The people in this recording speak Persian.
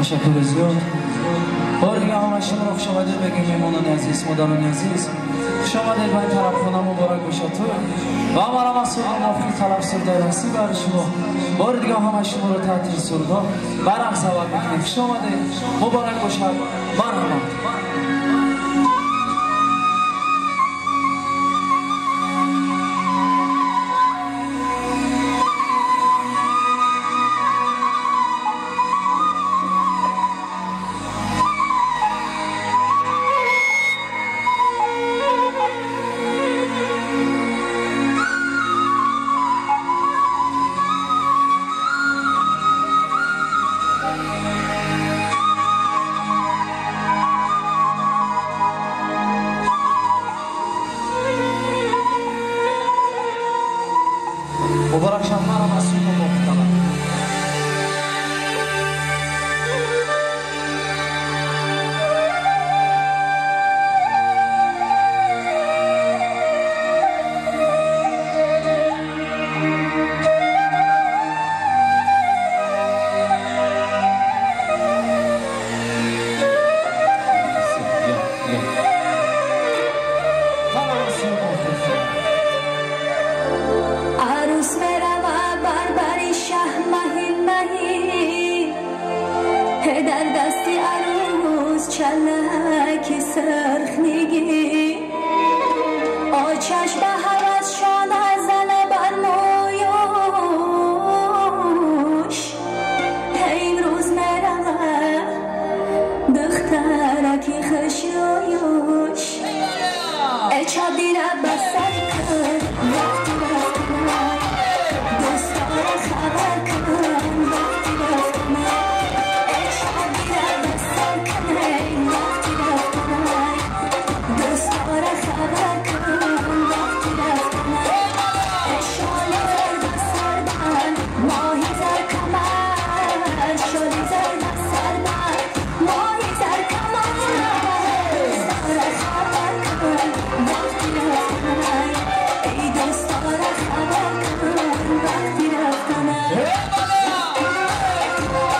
تشکر زیاد. بار دیگه همه شما رو خوش آمدید بگیم میمونان عزیز، مادران عزیز. خوش آمدید باید طرف خانه مبارک باشه تو و همه را مسئول موافقی طلب سرده رسی بر شما. بار دیگه همه شما رو تحت سرده برم سبب میکنید. خوش آمدید، مبارک باشد. مرحبا. مبارک شد مرا مسئول محترم. در دستی عروس چلک سرخنگی آچش به هوس شانه زنه بر مویوش این روز میرمه دخترکی خشویوش اچا دیره بسر کن وقتی رفتن دوستان خبر کن وقتی رفتن Shall